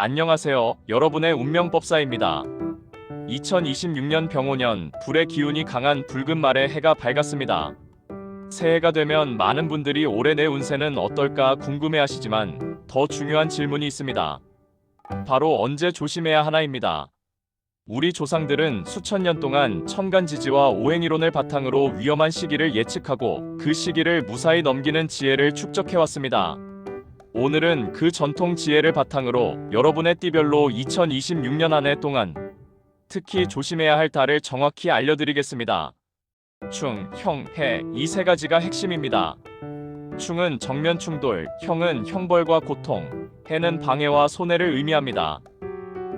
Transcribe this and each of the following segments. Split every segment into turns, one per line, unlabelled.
안녕하세요. 여러분의 운명법사입니다. 2026년 병오년, 불의 기운이 강한 붉은 말에 해가 밝았습니다. 새해가 되면 많은 분들이 올해 내 운세는 어떨까 궁금해하시지만 더 중요한 질문이 있습니다. 바로 언제 조심해야 하나입니다. 우리 조상들은 수천 년 동안 천간지지와 오행이론을 바탕으로 위험한 시기를 예측하고 그 시기를 무사히 넘기는 지혜를 축적해왔습니다. 오늘은 그 전통 지혜를 바탕으로 여러분의 띠별로 2026년 한 해 동안 특히 조심해야 할 달을 정확히 알려드리겠습니다. 충, 형, 해 이 세 가지가 핵심입니다. 충은 정면 충돌, 형은 형벌과 고통, 해는 방해와 손해를 의미합니다.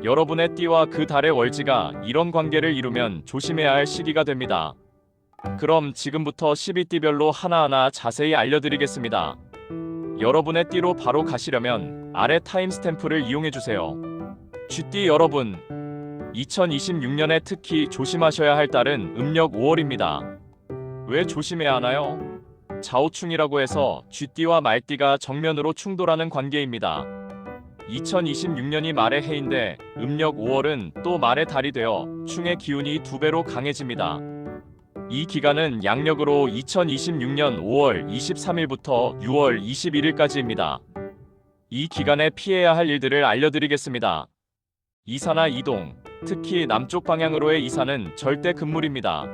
여러분의 띠와 그 달의 월지가 이런 관계를 이루면 조심해야 할 시기가 됩니다. 그럼 지금부터 12띠별로 하나하나 자세히 알려드리겠습니다. 여러분의 띠로 바로 가시려면 아래 타임스탬프를 이용해주세요. 쥐띠 여러분, 2026년에 특히 조심하셔야 할 달은 음력 5월입니다. 왜 조심해야 하나요? 좌우충이라고 해서 쥐띠와 말띠가 정면으로 충돌하는 관계입니다. 2026년이 말의 해인데 음력 5월은 또 말의 달이 되어 충의 기운이 2배로 강해집니다. 이 기간은 양력으로 2026년 5월 23일부터 6월 21일까지입니다. 이 기간에 피해야 할 일들을 알려드리겠습니다. 이사나 이동, 특히 남쪽 방향으로의 이사는 절대 금물입니다.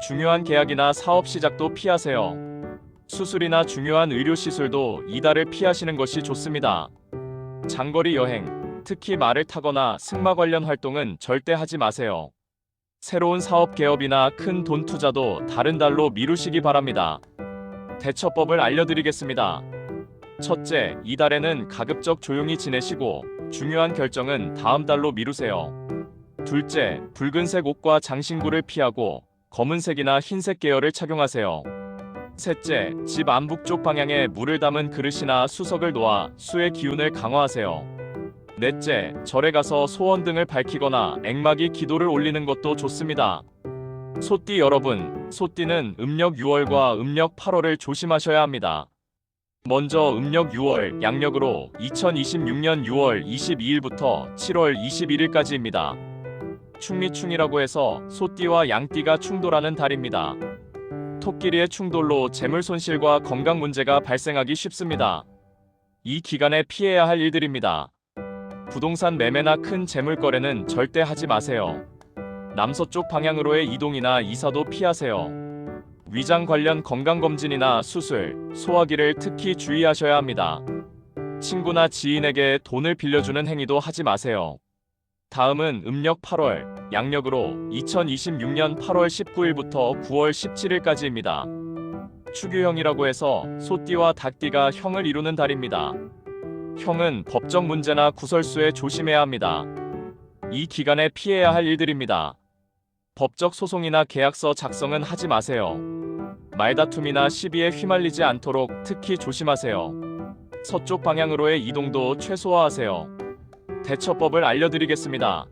중요한 계약이나 사업 시작도 피하세요. 수술이나 중요한 의료 시술도 이달을 피하시는 것이 좋습니다. 장거리 여행, 특히 말을 타거나 승마 관련 활동은 절대 하지 마세요. 새로운 사업 개업이나 큰 돈 투자도 다른 달로 미루시기 바랍니다. 대처법을 알려드리겠습니다. 첫째, 이달에는 가급적 조용히 지내시고 중요한 결정은 다음 달로 미루세요. 둘째, 붉은색 옷과 장신구를 피하고 검은색이나 흰색 계열을 착용하세요. 셋째, 집 안북쪽 방향에 물을 담은 그릇이나 수석을 놓아 수의 기운을 강화하세요. 넷째, 절에 가서 소원 등을 밝히거나 앵마기 기도를 올리는 것도 좋습니다. 소띠 여러분, 소띠는 음력 6월과 음력 8월을 조심하셔야 합니다. 먼저 음력 6월, 양력으로 2026년 6월 22일부터 7월 21일까지입니다. 충미충이라고 해서 소띠와 양띠가 충돌하는 달입니다. 토끼리의 충돌로 재물 손실과 건강 문제가 발생하기 쉽습니다. 이 기간에 피해야 할 일들입니다. 부동산 매매나 큰 재물 거래는 절대 하지 마세요. 남서쪽 방향으로의 이동이나 이사도 피하세요. 위장 관련 건강검진이나 수술, 소화기를 특히 주의하셔야 합니다. 친구나 지인에게 돈을 빌려주는 행위도 하지 마세요. 다음은 음력 8월, 양력으로 2026년 8월 19일부터 9월 17일까지입니다. 축유형이라고 해서 소띠와 닭띠가 형을 이루는 달입니다. 형은 법적 문제나 구설수에 조심해야 합니다. 이 기간에 피해야 할 일들입니다. 법적 소송이나 계약서 작성은 하지 마세요. 말다툼이나 시비에 휘말리지 않도록 특히 조심하세요. 서쪽 방향으로의 이동도 최소화하세요. 대처법을 알려드리겠습니다.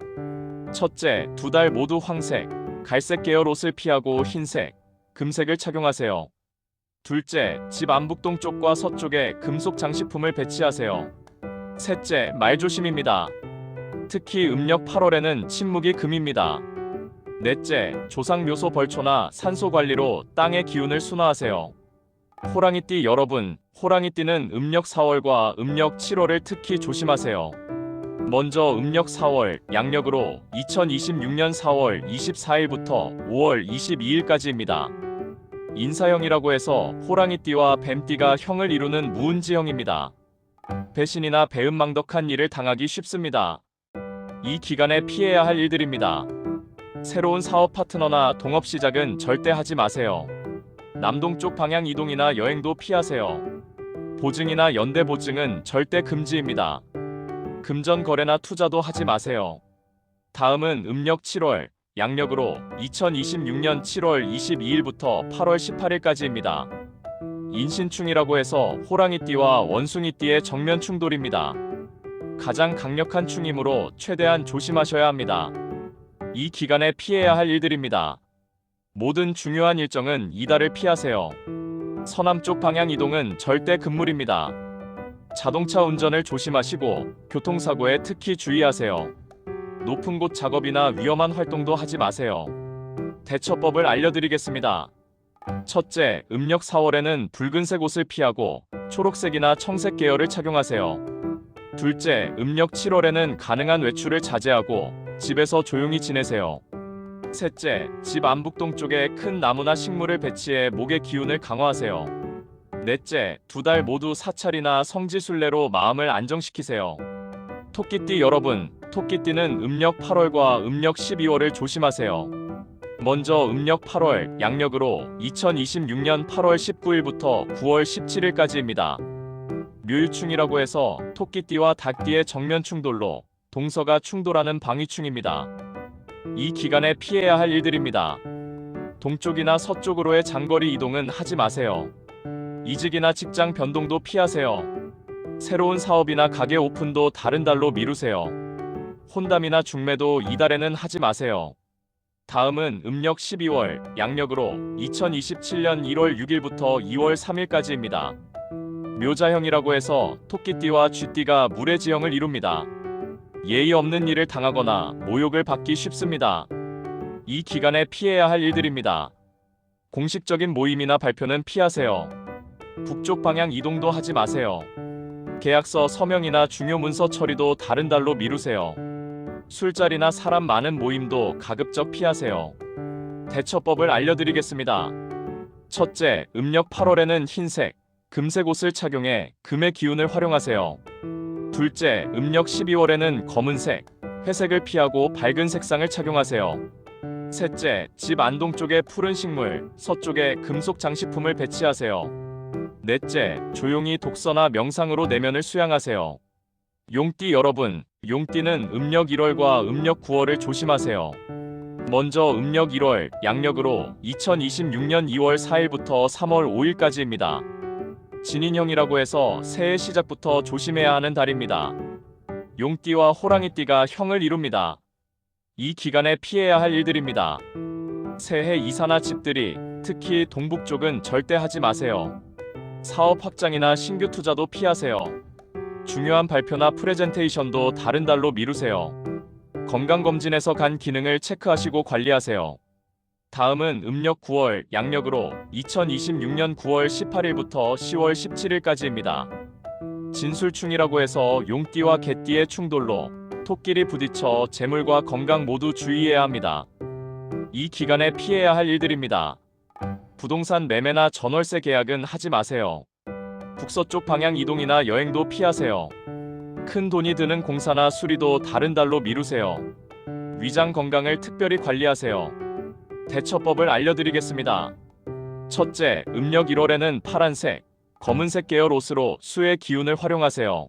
첫째, 2달 모두 황색, 갈색 계열 옷을 피하고 흰색, 금색을 착용하세요. 둘째, 집 안북동 쪽과 서쪽에 금속 장식품을 배치하세요. 셋째, 말조심입니다. 특히 음력 8월에는 침묵이 금입니다. 넷째, 조상묘소 벌초나 산소 관리로 땅의 기운을 순화하세요. 호랑이띠 여러분, 호랑이띠는 음력 4월과 음력 7월을 특히 조심하세요. 먼저 음력 4월, 양력으로 2026년 4월 24일부터 5월 22일까지입니다. 인사형이라고 해서 호랑이띠와 뱀띠가 형을 이루는 무운지형입니다. 배신이나 배은망덕한 일을 당하기 쉽습니다. 이 기간에 피해야 할 일들입니다. 새로운 사업 파트너나 동업 시작은 절대 하지 마세요. 남동쪽 방향 이동이나 여행도 피하세요. 보증이나 연대 보증은 절대 금지입니다. 금전 거래나 투자도 하지 마세요. 다음은 음력 7월, 양력으로 2026년 7월 22일부터 8월 18일까지입니다. 인신충이라고 해서 호랑이띠와 원숭이띠의 정면 충돌입니다. 가장 강력한 충이므로 최대한 조심하셔야 합니다. 이 기간에 피해야 할 일들입니다. 모든 중요한 일정은 이달을 피하세요. 서남쪽 방향 이동은 절대 금물입니다. 자동차 운전을 조심하시고 교통사고에 특히 주의하세요. 높은 곳 작업이나 위험한 활동도 하지 마세요. 대처법을 알려드리겠습니다. 첫째, 음력 4월에는 붉은색 옷을 피하고 초록색이나 청색 계열을 착용하세요. 둘째, 음력 7월에는 가능한 외출을 자제하고 집에서 조용히 지내세요. 셋째, 집 안북동쪽에 큰 나무나 식물을 배치해 목의 기운을 강화하세요. 넷째, 2달 모두 사찰이나 성지순례로 마음을 안정시키세요. 토끼띠 여러분, 토끼띠는 음력 8월과 음력 12월을 조심하세요. 먼저 음력 8월 양력으로 2026년 8월 19일부터 9월 17일까지입니다. 묘유충이라고 해서 토끼띠와 닭띠의 정면 충돌로 동서가 충돌하는 방위충입니다. 이 기간에 피해야 할 일들입니다. 동쪽이나 서쪽으로의 장거리 이동은 하지 마세요. 이직이나 직장 변동도 피하세요. 새로운 사업이나 가게 오픈도 다른 달로 미루세요. 혼담이나 중매도 이달에는 하지 마세요. 다음은 음력 12월 양력으로 2027년 1월 6일부터 2월 3일까지입니다. 묘자형이라고 해서 토끼띠와 쥐띠가 물의 지형을 이룹니다. 예의 없는 일을 당하거나 모욕을 받기 쉽습니다. 이 기간에 피해야 할 일들입니다. 공식적인 모임이나 발표는 피하세요. 북쪽 방향 이동도 하지 마세요. 계약서 서명이나 중요 문서 처리도 다른 달로 미루세요. 술자리나 사람 많은 모임도 가급적 피하세요. 대처법을 알려드리겠습니다. 첫째, 음력 8월에는 흰색, 금색 옷을 착용해 금의 기운을 활용하세요. 둘째, 음력 12월에는 검은색, 회색을 피하고 밝은 색상을 착용하세요. 셋째, 집 안동쪽에 푸른 식물, 서쪽에 금속 장식품을 배치하세요. 넷째, 조용히 독서나 명상으로 내면을 수양하세요. 용띠 여러분, 용띠는 음력 1월과 음력 9월을 조심하세요. 먼저 음력 1월 양력으로 2026년 2월 4일부터 3월 5일까지입니다. 진인형이라고 해서 새해 시작부터 조심해야 하는 달입니다. 용띠와 호랑이띠가 형을 이룹니다. 이 기간에 피해야 할 일들입니다. 새해 이사나 집들이, 특히 동북 쪽은 절대 하지 마세요. 사업 확장이나 신규 투자도 피하세요. 중요한 발표나 프레젠테이션도 다른 달로 미루세요. 건강검진에서 간 기능을 체크하시고 관리하세요. 다음은 음력 9월 양력으로 2026년 9월 18일부터 10월 17일까지입니다. 진술충이라고 해서 용띠와 개띠의 충돌로 토끼리 부딪혀 재물과 건강 모두 주의해야 합니다. 이 기간에 피해야 할 일들입니다. 부동산 매매나 전월세 계약은 하지 마세요. 북서쪽 방향 이동이나 여행도 피하세요. 큰 돈이 드는 공사나 수리도 다른 달로 미루세요. 위장 건강을 특별히 관리하세요. 대처법을 알려드리겠습니다. 첫째, 음력 1월에는 파란색, 검은색 계열 옷으로 수의 기운을 활용하세요.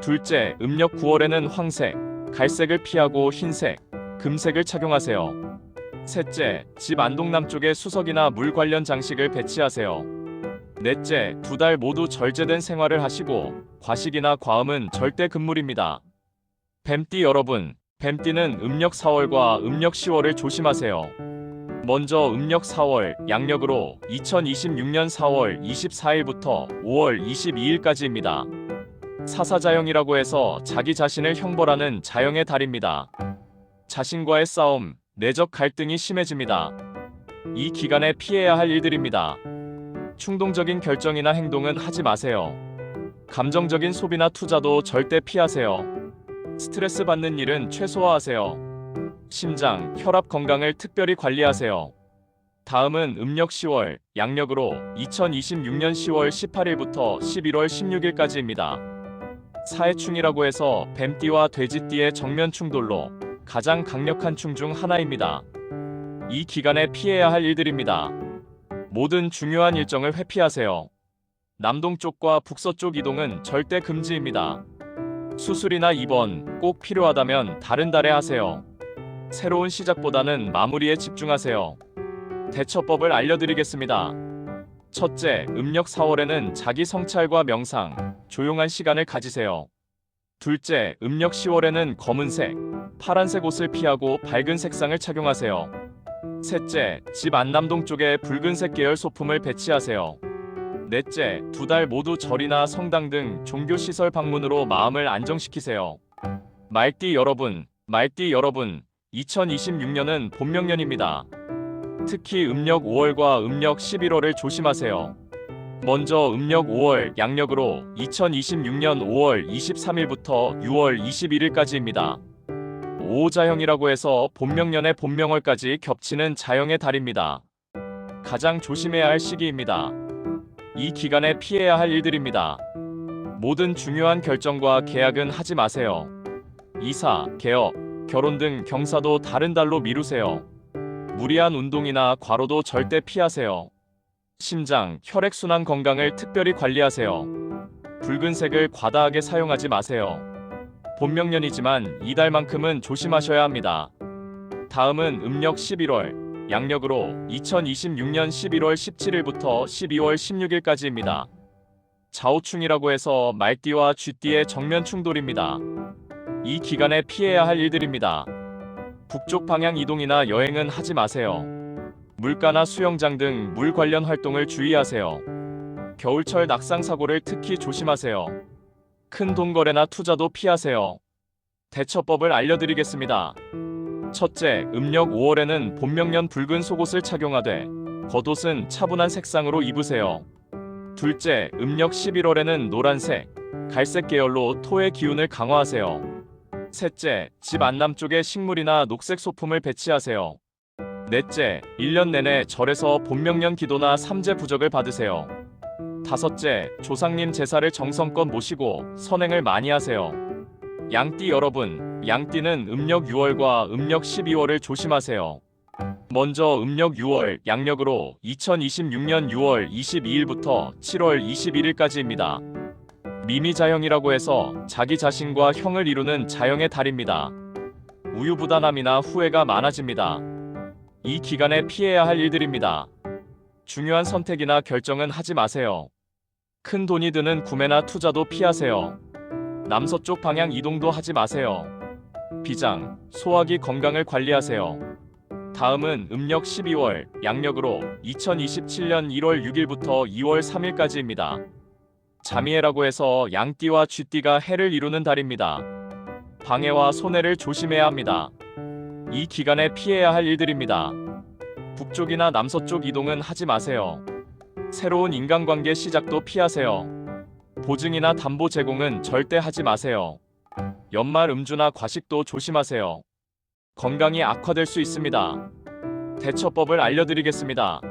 둘째, 음력 9월에는 황색, 갈색을 피하고 흰색, 금색을 착용하세요. 셋째, 집 안동남쪽에 수석이나 물 관련 장식을 배치하세요. 넷째, 2달 모두 절제된 생활을 하시고 과식이나 과음은 절대 금물입니다. 뱀띠 여러분, 뱀띠는 음력 4월과 음력 10월을 조심하세요. 먼저 음력 4월 양력으로 2026년 4월 24일부터 5월 22일까지입니다. 사사자형이라고 해서 자기 자신을 형벌하는 자형의 달입니다. 자신과의 싸움, 내적 갈등이 심해집니다. 이 기간에 피해야 할 일들입니다. 충동적인 결정이나 행동은 하지 마세요. 감정적인 소비나 투자도 절대 피하세요. 스트레스 받는 일은 최소화하세요. 심장, 혈압 건강을 특별히 관리하세요. 다음은 음력 10월 양력으로 2026년 10월 18일부터 11월 16일까지입니다. 사해충이라고 해서 뱀띠와 돼지띠의 정면 충돌로 가장 강력한 충 중 하나입니다. 이 기간에 피해야 할 일들입니다. 모든 중요한 일정을 회피하세요. 남동쪽과 북서쪽 이동은 절대 금지입니다. 수술이나 입원 꼭 필요하다면 다른 달에 하세요. 새로운 시작보다는 마무리에 집중하세요. 대처법을 알려드리겠습니다. 첫째, 음력 4월에는 자기 성찰과 명상, 조용한 시간을 가지세요. 둘째, 음력 10월에는 검은색, 파란색 옷을 피하고 밝은 색상을 착용하세요. 셋째, 집 안남동 쪽에 붉은색 계열 소품을 배치하세요. 넷째, 2달 모두 절이나 성당 등 종교시설 방문으로 마음을 안정시키세요. 말띠 여러분, 2026년은 본명년입니다. 특히 음력 5월과 음력 11월을 조심하세요. 먼저 음력 5월 양력으로 2026년 5월 23일부터 6월 21일까지입니다. 오자형이라고 해서 본명년에 본명월까지 겹치는 자형의 달입니다. 가장 조심해야 할 시기입니다. 이 기간에 피해야 할 일들입니다. 모든 중요한 결정과 계약은 하지 마세요. 이사, 개업, 결혼 등 경사도 다른 달로 미루세요. 무리한 운동이나 과로도 절대 피하세요. 심장, 혈액순환 건강을 특별히 관리하세요. 붉은색을 과다하게 사용하지 마세요. 본명년이지만 이달만큼은 조심하셔야 합니다. 다음은 음력 11월, 양력으로 2026년 11월 17일부터 12월 16일까지입니다. 좌우충이라고 해서 말띠와 쥐띠의 정면 충돌입니다. 이 기간에 피해야 할 일들입니다. 북쪽 방향 이동이나 여행은 하지 마세요. 물가나 수영장 등 물 관련 활동을 주의하세요. 겨울철 낙상 사고를 특히 조심하세요. 큰 돈 거래나 투자도 피하세요. 대처법을 알려드리겠습니다. 첫째, 음력 5월에는 본명년 붉은 속옷을 착용하되 겉옷은 차분한 색상으로 입으세요. 둘째, 음력 11월에는 노란색, 갈색 계열로 토의 기운을 강화하세요. 셋째, 집 안남쪽에 식물이나 녹색 소품을 배치하세요. 넷째, 1년 내내 절에서 본명년 기도나 삼재 부적을 받으세요. 다섯째, 조상님 제사를 정성껏 모시고 선행을 많이 하세요. 양띠 여러분, 양띠는 음력 6월과 음력 12월을 조심하세요. 먼저 음력 6월 양력으로 2026년 6월 22일부터 7월 21일까지입니다. 미미자형이라고 해서 자기 자신과 형을 이루는 자형의 달입니다. 우유부단함이나 후회가 많아집니다. 이 기간에 피해야 할 일들입니다. 중요한 선택이나 결정은 하지 마세요. 큰 돈이 드는 구매나 투자도 피하세요. 남서쪽 방향 이동도 하지 마세요. 비장, 소화기 건강을 관리하세요. 다음은 음력 12월 양력으로 2027년 1월 6일부터 2월 3일까지입니다. 자미해라고 해서 양띠와 쥐띠가 해를 이루는 달입니다. 방해와 손해를 조심해야 합니다. 이 기간에 피해야 할 일들입니다. 북쪽이나 남서쪽 이동은 하지 마세요. 새로운 인간관계 시작도 피하세요. 보증이나 담보 제공은 절대 하지 마세요. 연말 음주나 과식도 조심하세요. 건강이 악화될 수 있습니다. 대처법을 알려드리겠습니다.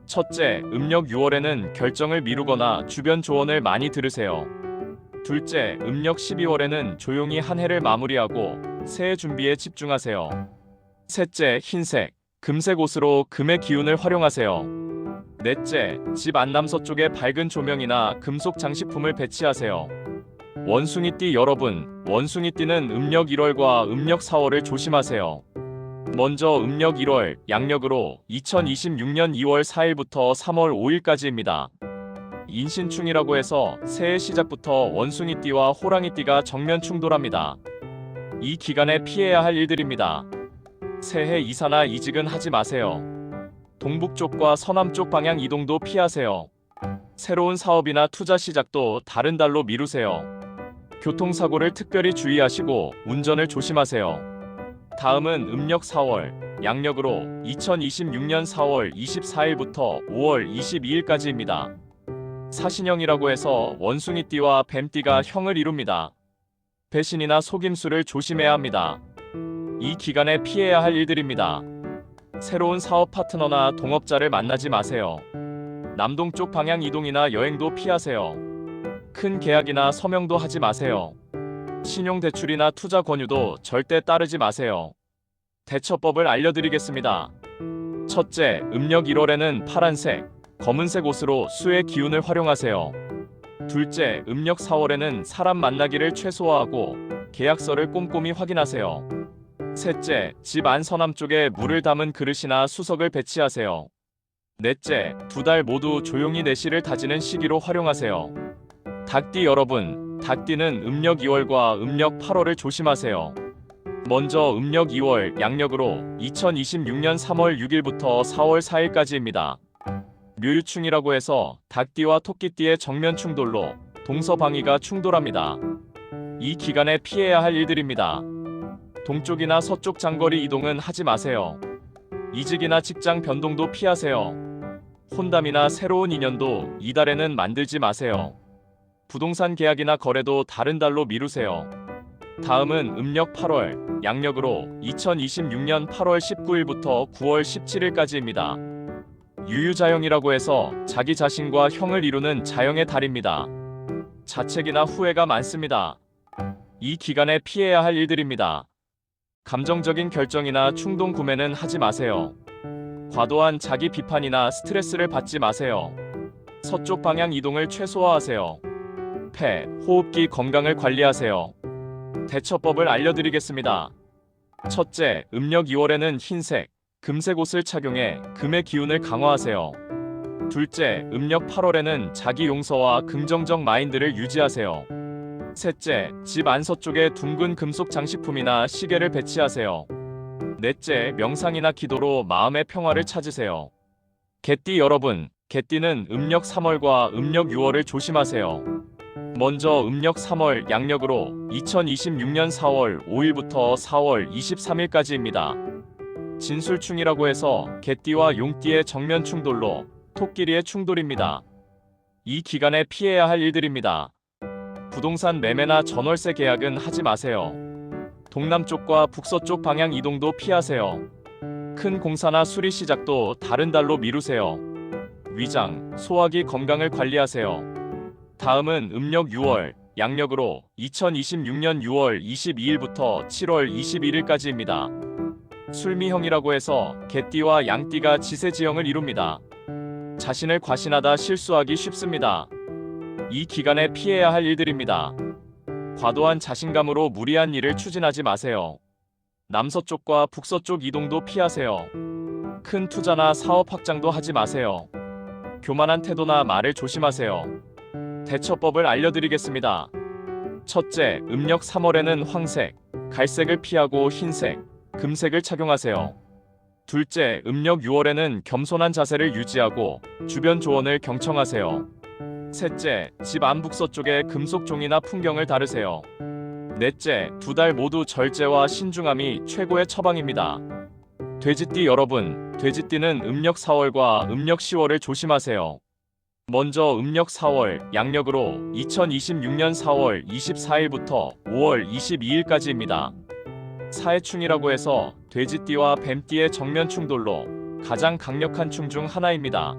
첫째, 음력 6월에는 결정을 미루거나 주변 조언을 많이 들으세요. 둘째, 음력 12월에는 조용히 한 해를 마무리하고 새해 준비에 집중하세요. 셋째, 흰색, 금색 옷으로 금의 기운을 활용하세요. 넷째, 집 안남서쪽에 밝은 조명이나 금속 장식품을 배치하세요. 원숭이띠 여러분, 원숭이띠는 음력 1월과 음력 4월을 조심하세요. 먼저 음력 1월 양력으로 2026년 2월 4일부터 3월 5일까지입니다. 인신충이라고 해서 새해 시작부터 원숭이띠와 호랑이띠가 정면 충돌합니다. 이 기간에 피해야 할 일들입니다. 새해 이사나 이직은 하지 마세요. 동북쪽과 서남쪽 방향 이동도 피하세요. 새로운 사업이나 투자 시작도 다른 달로 미루세요. 교통사고를 특별히 주의하시고 운전을 조심하세요. 다음은 음력 4월, 양력으로 2026년 4월 24일부터 5월 22일까지입니다. 사신형이라고 해서 원숭이띠와 뱀띠가 형을 이룹니다. 배신이나 속임수를 조심해야 합니다. 이 기간에 피해야 할 일들입니다. 새로운 사업 파트너나 동업자를 만나지 마세요. 남동쪽 방향 이동이나 여행도 피하세요. 큰 계약이나 서명도 하지 마세요. 신용대출이나 투자 권유도 절대 따르지 마세요. 대처법을 알려드리겠습니다. 첫째, 음력 1월에는 파란색, 검은색 옷으로 수의 기운을 활용하세요. 둘째, 음력 4월에는 사람 만나기를 최소화하고 계약서를 꼼꼼히 확인하세요. 셋째, 집 안 서남쪽에 물을 담은 그릇이나 수석을 배치하세요. 넷째, 2달 모두 조용히 내실을 다지는 시기로 활용하세요. 닭띠 여러분, 닭띠는 음력 2월과 음력 8월을 조심하세요. 먼저 음력 2월 양력으로 2026년 3월 6일부터 4월 4일까지입니다. 묘유충이라고 해서 닭띠와 토끼띠의 정면 충돌로 동서방위가 충돌합니다. 이 기간에 피해야 할 일들입니다. 동쪽이나 서쪽 장거리 이동은 하지 마세요. 이직이나 직장 변동도 피하세요. 혼담이나 새로운 인연도 이달에는 만들지 마세요. 부동산 계약이나 거래도 다른 달로 미루세요. 다음은 음력 8월, 양력으로 2026년 8월 19일부터 9월 17일까지입니다. 유유자영이라고 해서 자기 자신과 형을 이루는 자영의 달입니다. 자책이나 후회가 많습니다. 이 기간에 피해야 할 일들입니다. 감정적인 결정이나 충동 구매는 하지 마세요. 과도한 자기 비판이나 스트레스를 받지 마세요. 서쪽 방향 이동을 최소화하세요. 폐, 호흡기 건강을 관리하세요. 대처법을 알려드리겠습니다. 첫째, 음력 2월에는 흰색, 금색 옷을 착용해 금의 기운을 강화하세요. 둘째, 음력 8월에는 자기 용서와 긍정적 마인드를 유지하세요. 셋째, 집 안서쪽에 둥근 금속 장식품이나 시계를 배치하세요. 넷째, 명상이나 기도로 마음의 평화를 찾으세요. 개띠 여러분, 개띠는 음력 3월과 음력 6월을 조심하세요. 먼저 음력 3월 양력으로 2026년 4월 5일부터 4월 23일까지입니다. 진술충이라고 해서 개띠와 용띠의 정면 충돌로 토끼리의 충돌입니다. 이 기간에 피해야 할 일들입니다. 부동산 매매나 전월세 계약은 하지 마세요. 동남쪽과 북서쪽 방향 이동도 피하세요. 큰 공사나 수리 시작도 다른 달로 미루세요. 위장, 소화기 건강을 관리하세요. 다음은 음력 6월, 양력으로 2026년 6월 22일부터 7월 21일까지입니다. 술미형이라고 해서 개띠와 양띠가 지세지형을 이룹니다. 자신을 과신하다 실수하기 쉽습니다. 이 기간에 피해야 할 일들입니다. 과도한 자신감으로 무리한 일을 추진하지 마세요. 남서쪽과 북서쪽 이동도 피하세요. 큰 투자나 사업 확장도 하지 마세요. 교만한 태도나 말을 조심하세요. 대처법을 알려드리겠습니다. 첫째, 음력 3월에는 황색, 갈색을 피하고 흰색, 금색을 착용하세요. 둘째, 음력 6월에는 겸손한 자세를 유지하고 주변 조언을 경청하세요. 셋째, 집 안북서쪽에 금속 종이나 풍경을 다루세요. 넷째, 두 달 모두 절제와 신중함이 최고의 처방입니다. 돼지띠 여러분, 돼지띠는 음력 4월과 음력 10월을 조심하세요. 먼저 음력 4월, 양력으로 2026년 4월 24일부터 5월 22일까지입니다. 사해충이라고 해서 돼지띠와 뱀띠의 정면 충돌로 가장 강력한 충 중 하나입니다.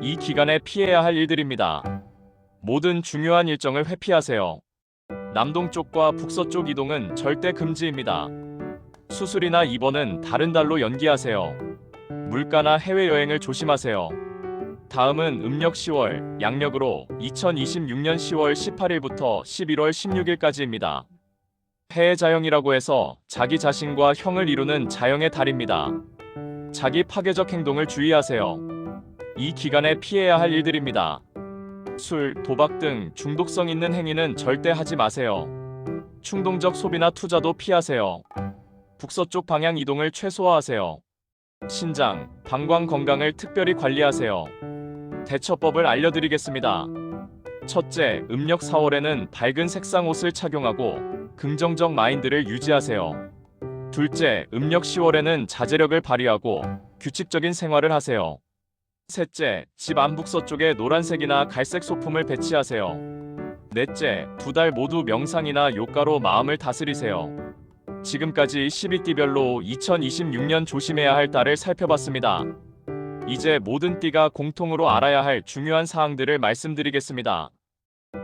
이 기간에 피해야 할 일들입니다. 모든 중요한 일정을 회피하세요. 남동쪽과 북서쪽 이동은 절대 금지입니다. 수술이나 입원은 다른 달로 연기하세요. 물가나 해외여행을 조심하세요. 다음은 음력 10월, 양력으로 2026년 10월 18일부터 11월 16일까지입니다. 해외자영이라고 해서 자기 자신과 형을 이루는 자영의 달입니다. 자기 파괴적 행동을 주의하세요. 이 기간에 피해야 할 일들입니다. 술, 도박 등 중독성 있는 행위는 절대 하지 마세요. 충동적 소비나 투자도 피하세요. 북서쪽 방향 이동을 최소화하세요. 신장, 방광 건강을 특별히 관리하세요. 대처법을 알려드리겠습니다. 첫째, 음력 4월에는 밝은 색상 옷을 착용하고 긍정적 마인드를 유지하세요. 둘째, 음력 10월에는 자제력을 발휘하고 규칙적인 생활을 하세요. 셋째, 집 안북서쪽에 노란색이나 갈색 소품을 배치하세요. 넷째, 두 달 모두 명상이나 요가로 마음을 다스리세요. 지금까지 12띠별로 2026년 조심해야 할 달을 살펴봤습니다. 이제 모든 띠가 공통으로 알아야 할 중요한 사항들을 말씀드리겠습니다.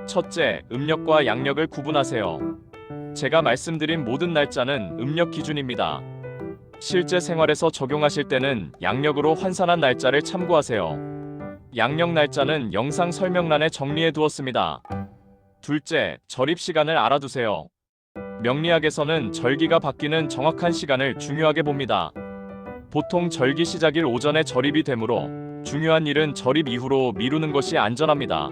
첫째, 음력과 양력을 구분하세요. 제가 말씀드린 모든 날짜는 음력 기준입니다. 실제 생활에서 적용하실 때는 양력으로 환산한 날짜를 참고하세요. 양력 날짜는 영상 설명란에 정리해 두었습니다. 둘째, 절입 시간을 알아두세요. 명리학에서는 절기가 바뀌는 정확한 시간을 중요하게 봅니다. 보통 절기 시작일 오전에 절입이 되므로 중요한 일은 절입 이후로 미루는 것이 안전합니다.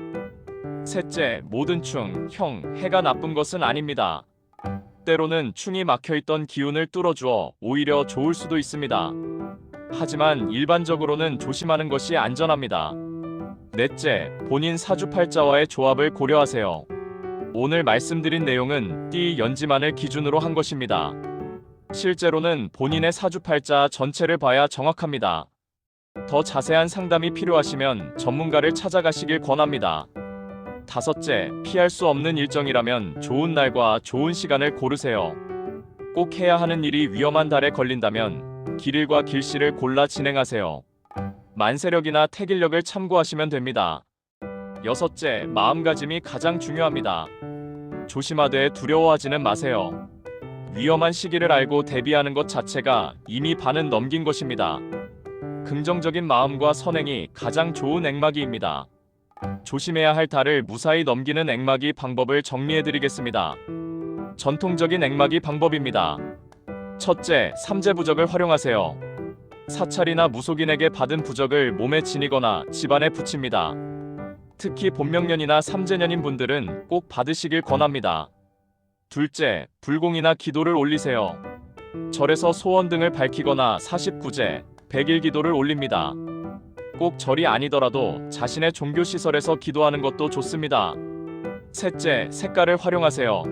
셋째, 모든 충, 형, 해가 나쁜 것은 아닙니다. 때로는 충이 막혀있던 기운을 뚫어주어 오히려 좋을 수도 있습니다. 하지만 일반적으로는 조심하는 것이 안전합니다. 넷째, 본인 사주팔자와의 조합을 고려하세요. 오늘 말씀드린 내용은 띠 연지만을 기준으로 한 것입니다. 실제로는 본인의 사주팔자 전체를 봐야 정확합니다. 더 자세한 상담이 필요하시면 전문가를 찾아가시길 권합니다. 다섯째, 피할 수 없는 일정이라면 좋은 날과 좋은 시간을 고르세요. 꼭 해야 하는 일이 위험한 달에 걸린다면 길일과 길씨를 골라 진행하세요. 만세력이나 태길력을 참고하시면 됩니다. 여섯째, 마음가짐이 가장 중요합니다. 조심하되 두려워하지는 마세요. 위험한 시기를 알고 대비하는 것 자체가 이미 반은 넘긴 것입니다. 긍정적인 마음과 선행이 가장 좋은 액마기입니다. 조심해야 할 달을 무사히 넘기는 액마기 방법을 정리해드리겠습니다. 전통적인 액마기 방법입니다. 첫째, 삼재부적을 활용하세요. 사찰이나 무속인에게 받은 부적을 몸에 지니거나 집안에 붙입니다. 특히 본명년이나 삼재년인 분들은 꼭 받으시길 권합니다. 둘째, 불공이나 기도를 올리세요. 절에서 소원 등을 밝히거나 49제, 100일 기도를 올립니다. 꼭 절이 아니더라도 자신의 종교시설에서 기도하는 것도 좋습니다. 셋째, 색깔을 활용하세요.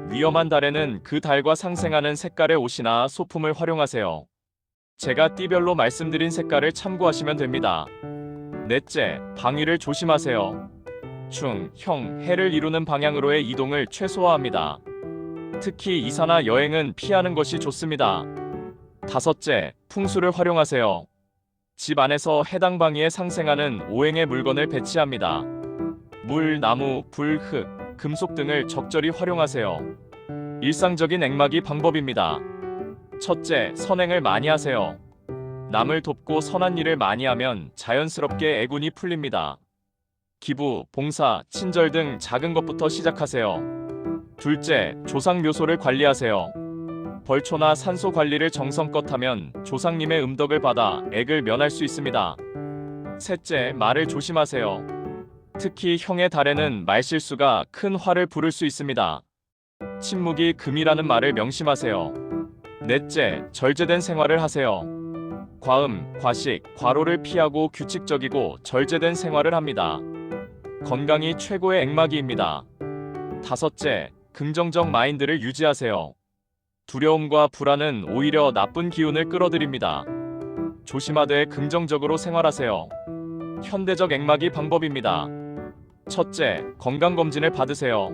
위험한 달에는 그 달과 상생하는 색깔의 옷이나 소품을 활용하세요. 제가 띠별로 말씀드린 색깔을 참고하시면 됩니다. 넷째, 방위를 조심하세요. 충, 형, 해를 이루는 방향으로의 이동을 최소화합니다. 특히 이사나 여행은 피하는 것이 좋습니다. 다섯째, 풍수를 활용하세요. 집 안에서 해당 방위에 상생하는 오행의 물건을 배치합니다. 물, 나무, 불, 흙, 금속 등을 적절히 활용하세요. 일상적인 액마기 방법입니다. 첫째, 선행을 많이 하세요. 남을 돕고 선한 일을 많이 하면 자연스럽게 애군이 풀립니다. 기부, 봉사, 친절 등 작은 것부터 시작하세요. 둘째, 조상 묘소를 관리하세요. 벌초나 산소 관리를 정성껏 하면 조상님의 음덕을 받아 액을 면할 수 있습니다. 셋째, 말을 조심하세요. 특히 형의 달에는 말실수가 큰 화를 부를 수 있습니다. 침묵이 금이라는 말을 명심하세요. 넷째, 절제된 생활을 하세요. 과음, 과식, 과로를 피하고 규칙적이고 절제된 생활을 합니다. 건강이 최고의 액마기입니다. 다섯째, 긍정적 마인드를 유지하세요. 두려움과 불안은 오히려 나쁜 기운을 끌어들입니다. 조심하되 긍정적으로 생활하세요. 현대적 액마기 방법입니다. 첫째, 건강검진을 받으세요.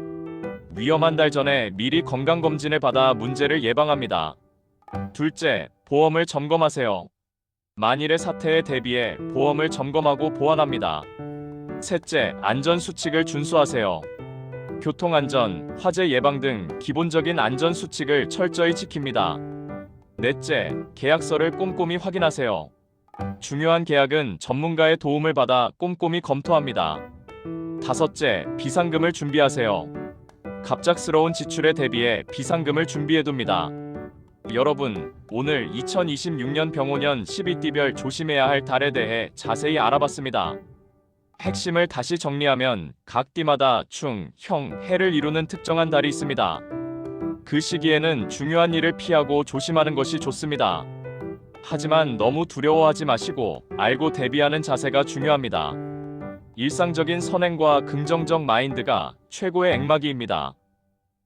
위험한 달 전에 미리 건강검진을 받아 문제를 예방합니다. 둘째, 보험을 점검하세요. 만일의 사태에 대비해 보험을 점검하고 보완합니다. 셋째, 안전수칙을 준수하세요. 교통안전, 화재 예방 등 기본적인 안전수칙을 철저히 지킵니다. 넷째, 계약서를 꼼꼼히 확인하세요. 중요한 계약은 전문가의 도움을 받아 꼼꼼히 검토합니다. 다섯째, 비상금을 준비하세요. 갑작스러운 지출에 대비해 비상금을 준비해둡니다. 여러분, 오늘 2026년 병오년 12띠별 조심해야 할 달에 대해 자세히 알아봤습니다. 핵심을 다시 정리하면 각 띠마다 충, 형, 해를 이루는 특정한 달이 있습니다. 그 시기에는 중요한 일을 피하고 조심하는 것이 좋습니다. 하지만 너무 두려워하지 마시고 알고 대비하는 자세가 중요합니다. 일상적인 선행과 긍정적 마인드가 최고의 액마기입니다.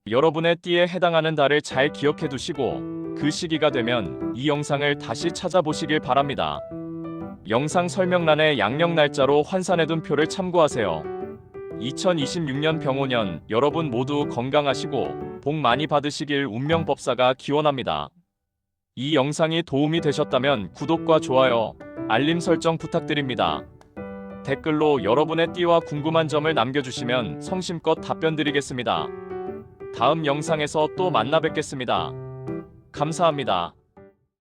여러분의 띠에 해당하는 달을 잘 기억해 두시고 그 시기가 되면 이 영상을 다시 찾아보시길 바랍니다. 영상 설명란에 양력 날짜로 환산해둔 표를 참고하세요. 2026년 병오년 여러분 모두 건강하시고 복 많이 받으시길 운명법사가 기원합니다. 이 영상이 도움이 되셨다면 구독과 좋아요, 알림 설정 부탁드립니다. 댓글로 여러분의 띠와 궁금한 점을 남겨주시면 성심껏 답변드리겠습니다. 다음 영상에서 또 만나 뵙겠습니다. 감사합니다.